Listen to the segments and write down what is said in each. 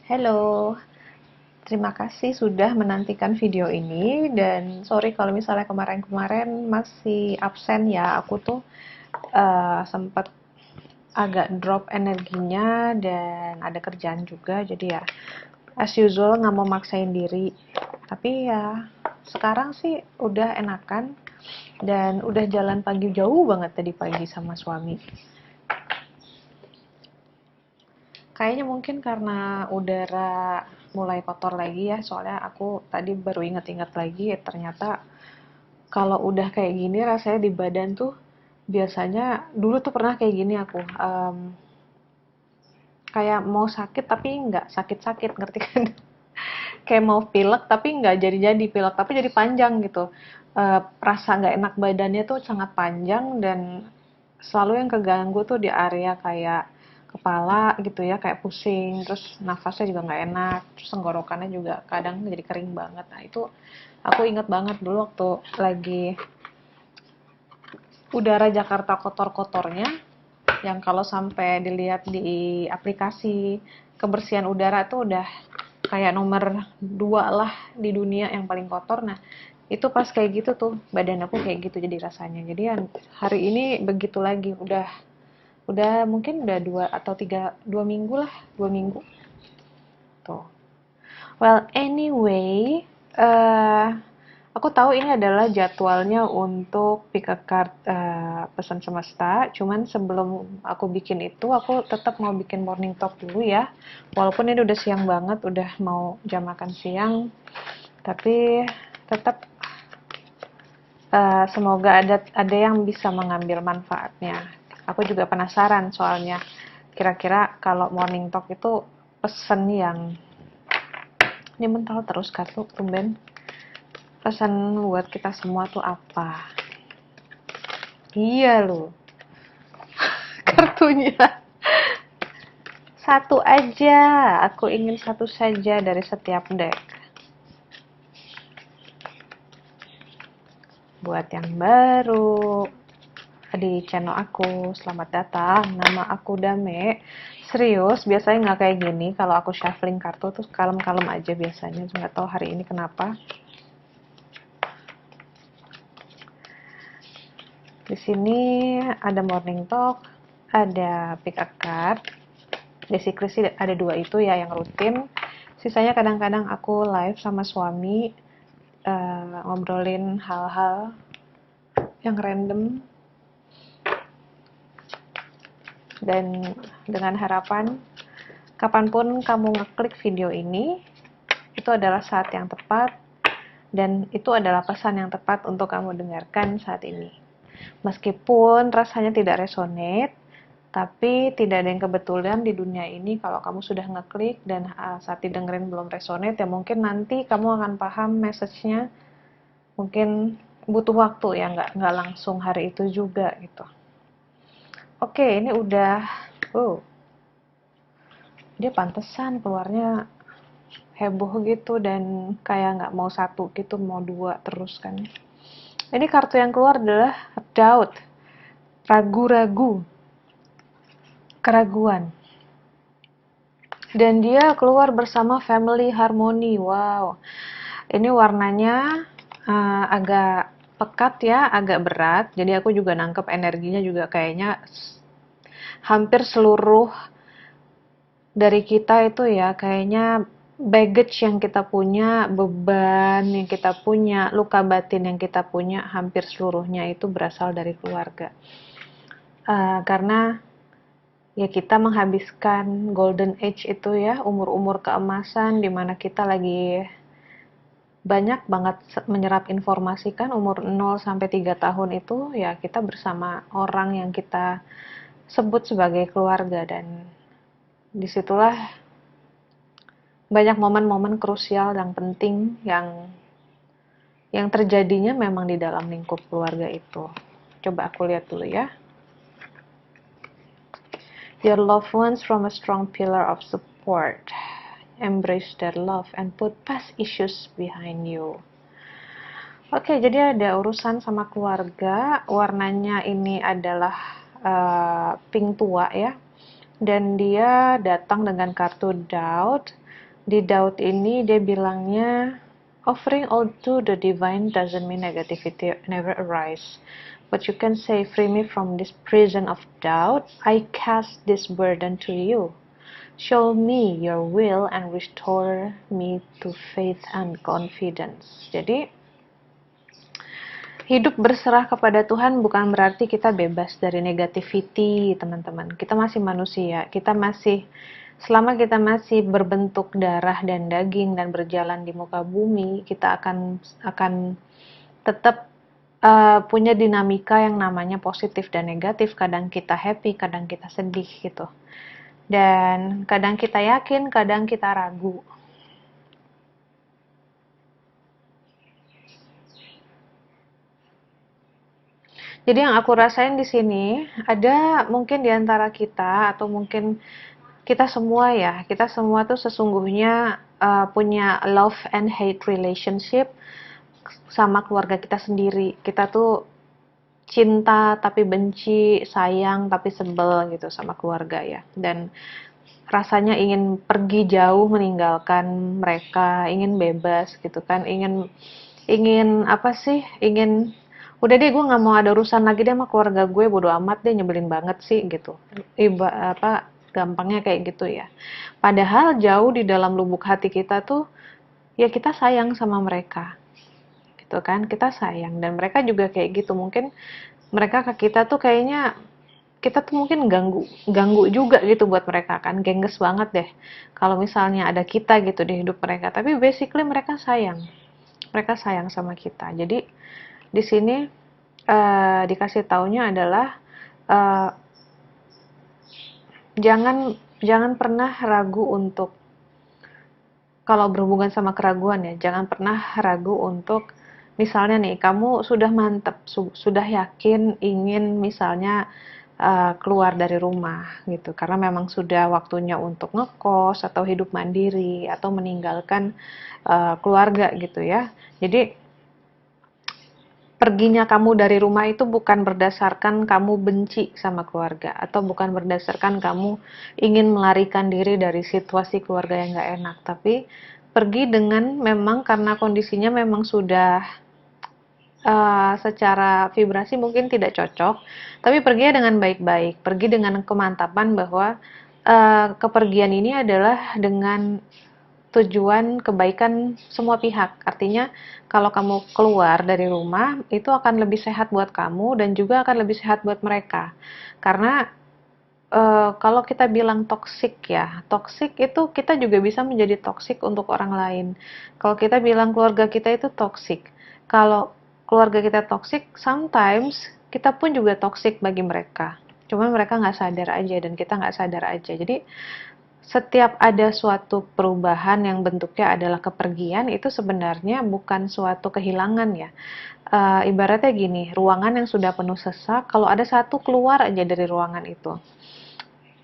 Halo, terima kasih sudah menantikan video ini dan sorry kalau misalnya kemarin-kemarin masih absen ya. Aku tuh sempat agak drop energinya dan ada kerjaan juga jadi ya as usual nggak mau maksain diri. Tapi ya sekarang sih udah enakan dan udah jalan pagi jauh banget tadi pagi sama suami. Kayaknya mungkin karena udara mulai kotor lagi ya, soalnya aku tadi baru inget-inget lagi, ternyata kalau udah kayak gini rasanya di badan tuh biasanya dulu tuh pernah kayak gini aku, kayak mau sakit tapi nggak sakit-sakit, ngerti kan? Kayak mau pilek tapi nggak jadi-jadi pilek, tapi jadi panjang gitu. Rasa nggak enak badannya tuh sangat panjang dan selalu yang keganggu tuh di area kayak kepala gitu ya, kayak pusing, terus nafasnya juga nggak enak, terus tenggorokannya juga kadang jadi kering banget. Nah itu aku inget banget dulu waktu lagi udara Jakarta kotor-kotornya, yang kalau sampai dilihat di aplikasi kebersihan udara tuh udah kayak nomor 2 lah di dunia yang paling kotor. Nah itu pas kayak gitu tuh badan aku kayak gitu jadi rasanya. Jadi hari ini begitu lagi, udah mungkin udah 2 minggu lah, 2 minggu tuh. Well anyway, eh aku tahu ini adalah jadwalnya untuk pick a card pesan semesta. Cuman sebelum aku bikin itu, aku tetap mau bikin morning talk dulu ya. Walaupun ini udah siang banget, udah mau jam makan siang, tapi tetap semoga ada yang bisa mengambil manfaatnya. Aku juga penasaran soalnya, kira-kira kalau morning talk itu pesan yang ini mental terus kartu tumben. Pesan buat kita semua tuh apa? Iya loh, kartunya. Satu aja, aku ingin satu saja dari setiap deck. Buat yang baru di channel aku, selamat datang. Nama aku Dame. Serius, biasanya nggak kayak gini. Kalau aku shuffling kartu tuh kalem-kalem aja biasanya. Nggak tahu hari ini kenapa. Di sini ada morning talk, ada pick a card. Basically sih ada 2 itu ya yang rutin. Sisanya kadang-kadang aku live sama suami, ngobrolin hal-hal yang random dan dengan harapan kapanpun kamu ngeklik video ini, itu adalah saat yang tepat dan itu adalah pesan yang tepat untuk kamu dengarkan saat ini. Meskipun rasanya tidak resonate, tapi tidak ada yang kebetulan di dunia ini kalau kamu sudah ngeklik dan saat didengerin belum resonate, ya mungkin nanti kamu akan paham message-nya, mungkin butuh waktu ya, nggak langsung hari itu juga gitu. Oke, ini udah, oh, dia pantesan keluarnya heboh gitu dan kayak nggak mau satu gitu, mau 2 terus kan. Ini kartu yang keluar adalah doubt, ragu-ragu, keraguan. Dan dia keluar bersama family harmony. Wow, ini warnanya agak pekat ya, agak berat. Jadi aku juga nangkep energinya juga kayaknya hampir seluruh dari kita itu ya kayaknya baggage yang kita punya, beban yang kita punya, luka batin yang kita punya, hampir seluruhnya itu berasal dari keluarga. Karena ya kita menghabiskan golden age itu ya, umur-umur keemasan di mana kita lagi banyak banget menyerap informasi kan, umur 0 sampai 3 tahun itu ya kita bersama orang yang kita sebut sebagai keluarga dan disitulah banyak momen-momen krusial dan penting yang terjadinya memang di dalam lingkup keluarga itu. Coba aku lihat dulu ya. Your loved ones from a strong pillar of support. Embrace their love and put past issues behind you. Oke, jadi ada urusan sama keluarga. Warnanya ini adalah pink tua ya. dan dia datang dengan kartu doubt. Di doubt ini dia bilangnya, offering all to the divine doesn't mean negativity never arise. But you can say, free me from this prison of doubt. I cast this burden to you. Show me your will and restore me to faith and confidence. Jadi, hidup berserah kepada Tuhan bukan berarti kita bebas dari negativity, teman-teman. Kita masih manusia, selama kita masih berbentuk darah dan daging dan berjalan di muka bumi, kita akan tetap punya dinamika yang namanya positif dan negatif. Kadang kita happy, kadang kita sedih gitu. Dan kadang kita yakin, kadang kita ragu. Jadi yang aku rasain di sini, ada mungkin di antara kita atau mungkin kita semua ya, kita semua tuh sesungguhnya punya love and hate relationship sama keluarga kita sendiri. Kita tuh cinta tapi benci, sayang tapi sebel gitu sama keluarga ya. Dan rasanya ingin pergi jauh meninggalkan mereka, ingin bebas gitu kan, ingin ingin apa sih, ingin udah deh gue nggak mau ada urusan lagi deh sama keluarga gue, bodo amat deh, nyebelin banget sih gitu. Gampangnya kayak gitu ya. Padahal jauh di dalam lubuk hati kita tuh ya kita sayang sama mereka gitu kan, kita sayang, dan mereka juga kayak gitu. Mungkin mereka ke kita tuh kayaknya kita tuh mungkin ganggu ganggu juga gitu buat mereka kan, gengges banget deh kalau misalnya ada kita gitu di hidup mereka, tapi basically mereka sayang sama kita. Jadi di sini dikasih taunya adalah uh, jangan pernah ragu untuk, kalau berhubungan sama keraguan ya, jangan pernah ragu untuk, misalnya nih kamu sudah mantep, sudah yakin ingin misalnya keluar dari rumah gitu, karena memang sudah waktunya untuk ngekos atau hidup mandiri atau meninggalkan keluarga gitu ya. Jadi perginya kamu dari rumah itu bukan berdasarkan kamu benci sama keluarga, atau bukan berdasarkan kamu ingin melarikan diri dari situasi keluarga yang gak enak, tapi pergi dengan memang karena kondisinya memang sudah secara vibrasi mungkin tidak cocok, tapi pergi dengan baik-baik, pergi dengan kemantapan bahwa kepergian ini adalah dengan tujuan kebaikan semua pihak. Artinya, kalau kamu keluar dari rumah, itu akan lebih sehat buat kamu dan juga akan lebih sehat buat mereka. Karena kalau kita bilang toksik ya, toksik itu kita juga bisa menjadi toksik untuk orang lain. Kalau kita bilang keluarga kita itu toksik, kalau keluarga kita toksik, sometimes kita pun juga toksik bagi mereka. Cuman mereka nggak sadar aja dan kita nggak sadar aja. Jadi setiap ada suatu perubahan yang bentuknya adalah kepergian, itu sebenarnya bukan suatu kehilangan ya. Ibaratnya gini, ruangan yang sudah penuh sesak, kalau ada satu keluar aja dari ruangan itu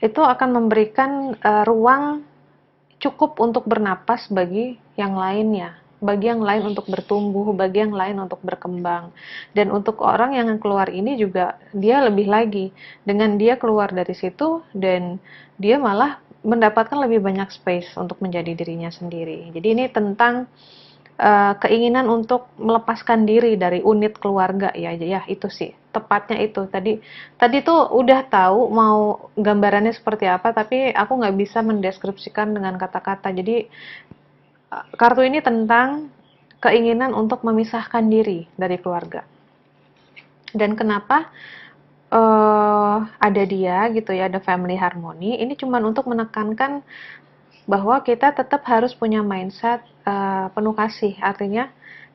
akan memberikan ruang cukup untuk bernapas bagi yang lainnya, bagi yang lain untuk bertumbuh, bagi yang lain untuk berkembang. Dan untuk orang yang keluar ini juga dia lebih lagi, dengan dia keluar dari situ dan dia malah mendapatkan lebih banyak space untuk menjadi dirinya sendiri. Jadi ini tentang keinginan untuk melepaskan diri dari unit keluarga ya, ya itu sih tepatnya itu. Tadi tuh udah tahu mau gambarannya seperti apa, tapi aku nggak bisa mendeskripsikan dengan kata-kata. Jadi kartu ini tentang keinginan untuk memisahkan diri dari keluarga. Dan kenapa ada dia gitu ya, ada family harmony, ini cuma untuk menekankan bahwa kita tetap harus punya mindset penuh kasih. Artinya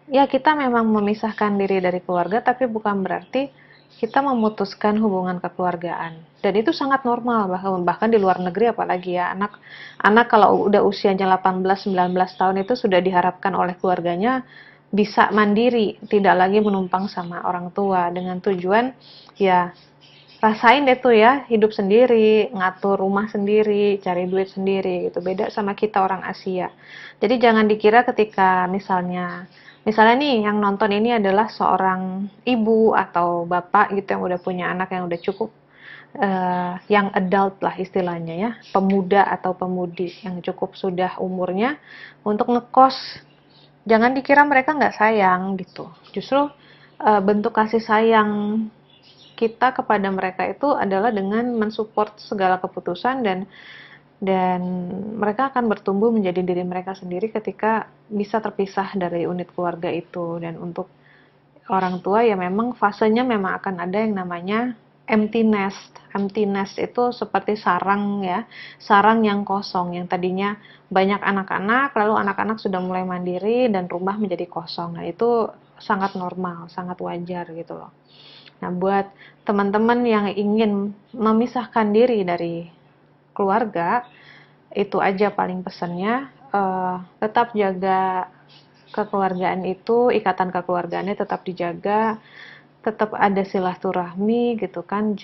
ya kita memang memisahkan diri dari keluarga, tapi bukan berarti kita memutuskan hubungan kekeluargaan. Dan itu sangat normal, bahkan di luar negeri apalagi ya, anak kalau udah usianya 18-19 tahun itu sudah diharapkan oleh keluarganya bisa mandiri, tidak lagi menumpang sama orang tua, dengan tujuan ya rasain deh tuh ya, hidup sendiri, ngatur rumah sendiri, cari duit sendiri gitu. Beda sama kita orang Asia. Jadi jangan dikira ketika misalnya nih yang nonton ini adalah seorang ibu atau bapak gitu yang udah punya anak yang udah cukup yang adult lah istilahnya ya, pemuda atau pemudi yang cukup sudah umurnya untuk ngekos. Jangan dikira mereka nggak sayang gitu. Justru bentuk kasih sayang kita kepada mereka itu adalah dengan mensupport segala keputusan, dan mereka akan bertumbuh menjadi diri mereka sendiri ketika bisa terpisah dari unit keluarga itu. Dan untuk orang tua ya memang fasenya memang akan ada yang namanya empty nest. Empty nest itu seperti sarang ya, sarang yang kosong, yang tadinya banyak anak-anak, lalu anak-anak sudah mulai mandiri dan rumah menjadi kosong. Nah itu sangat normal, sangat wajar gitu loh. Nah buat teman-teman yang ingin memisahkan diri dari keluarga, itu aja paling pesannya, tetap jaga kekeluargaan itu, ikatan kekeluargaannya tetap dijaga, tetap ada silaturahmi gitu kan.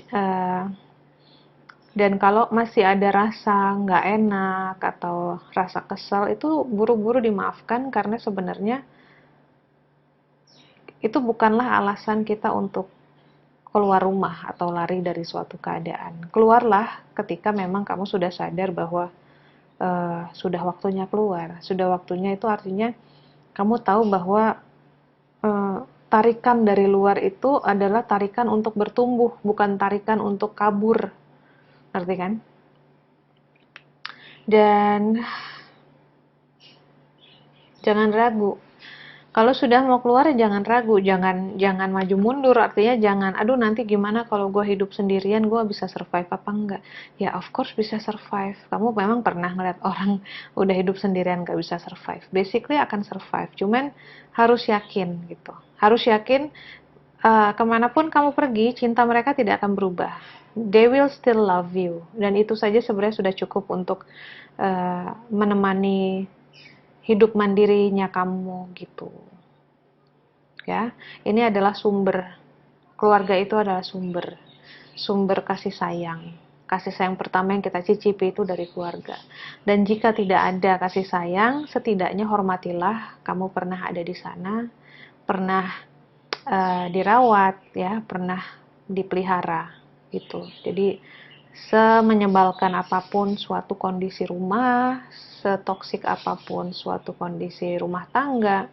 Dan kalau masih ada rasa nggak enak atau rasa kesal, itu buru-buru dimaafkan, karena sebenarnya itu bukanlah alasan kita untuk keluar rumah atau lari dari suatu keadaan. Keluarlah ketika memang kamu sudah sadar bahwa sudah waktunya keluar. Sudah waktunya itu artinya kamu tahu bahwa tarikan dari luar itu adalah tarikan untuk bertumbuh, bukan tarikan untuk kabur. Ngerti kan? Dan jangan ragu. Kalau sudah mau keluar ya jangan ragu, jangan maju mundur. Artinya jangan, aduh nanti gimana kalau gue hidup sendirian, gue bisa survive apa enggak? Ya of course bisa survive. Kamu memang pernah ngeliat orang udah hidup sendirian gak bisa survive. Basically akan survive, cuman harus yakin gitu. Harus yakin kemanapun kamu pergi, cinta mereka tidak akan berubah. They will still love you. Dan itu saja sebenarnya sudah cukup untuk menemani hidup mandirinya kamu gitu. Ya, ini adalah sumber, keluarga itu adalah sumber kasih sayang. Kasih sayang pertama yang kita cicipi itu dari keluarga. Dan jika tidak ada kasih sayang, setidaknya hormatilah kamu pernah ada di sana, pernah dirawat ya, pernah dipelihara gitu. Jadi semenyebalkan apapun suatu kondisi rumah, setoksik apapun suatu kondisi rumah tangga,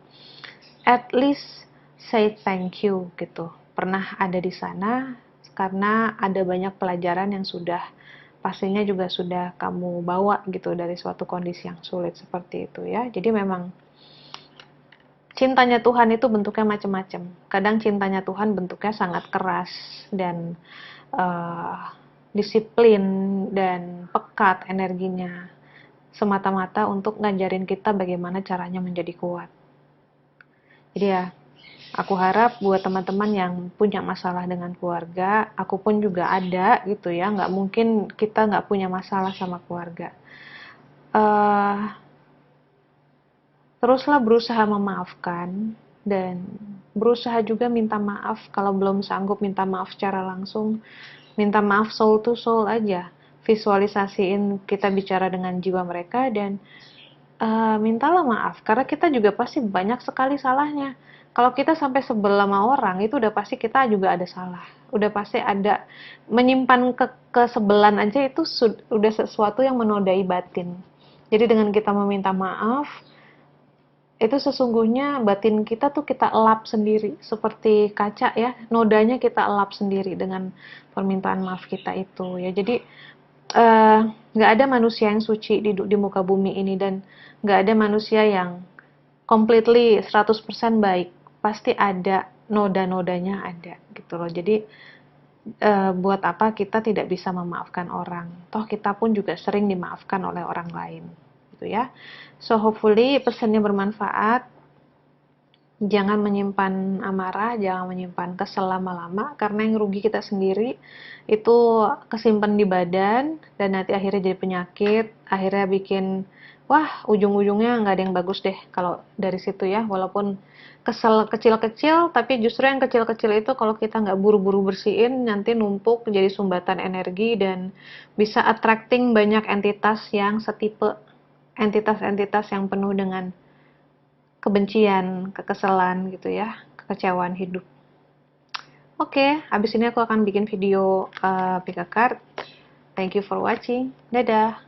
at least say thank you gitu. Pernah ada di sana, karena ada banyak pelajaran yang sudah pastinya juga sudah kamu bawa gitu dari suatu kondisi yang sulit seperti itu ya. Jadi memang cintanya Tuhan itu bentuknya macam-macam. Kadang cintanya Tuhan bentuknya sangat keras dan disiplin dan pekat energinya, semata-mata untuk ngajarin kita bagaimana caranya menjadi kuat. Jadi ya, aku harap buat teman-teman yang punya masalah dengan keluarga, aku pun juga ada gitu ya, nggak mungkin kita nggak punya masalah sama keluarga. Teruslah berusaha memaafkan, dan berusaha juga minta maaf. Kalau belum sanggup minta maaf secara langsung, minta maaf soul to soul aja. Visualisasiin kita bicara dengan jiwa mereka, dan mintalah maaf, karena kita juga pasti banyak sekali salahnya. Kalau kita sampai sebel sama orang, itu udah pasti kita juga ada salah. Udah pasti ada menyimpan kesebelan aja, itu udah sesuatu yang menodai batin. Jadi dengan kita meminta maaf, itu sesungguhnya batin kita tuh kita elap sendiri. Seperti kaca ya, nodanya kita elap sendiri dengan permintaan maaf kita itu. Ya, jadi nggak ada manusia yang suci di muka bumi ini, dan nggak ada manusia yang completely 100% baik. Pasti ada noda-nodanya, ada gitu loh. Jadi buat apa kita tidak bisa memaafkan orang? Toh kita pun juga sering dimaafkan oleh orang lain, gitu ya. So hopefully pesannya bermanfaat. Jangan menyimpan amarah, jangan menyimpan kesel lama-lama, karena yang rugi kita sendiri. Itu kesimpan di badan, dan nanti akhirnya jadi penyakit, akhirnya bikin, wah ujung-ujungnya nggak ada yang bagus deh kalau dari situ ya. Walaupun kesel kecil-kecil, tapi justru yang kecil-kecil itu kalau kita nggak buru-buru bersihin, nanti numpuk jadi sumbatan energi, dan bisa attracting banyak entitas yang setipe, entitas-entitas yang penuh dengan kebencian, kekesalan gitu ya, kekecewaan hidup. Oke, habis ini aku akan bikin video pick a card. Thank you for watching. Dadah.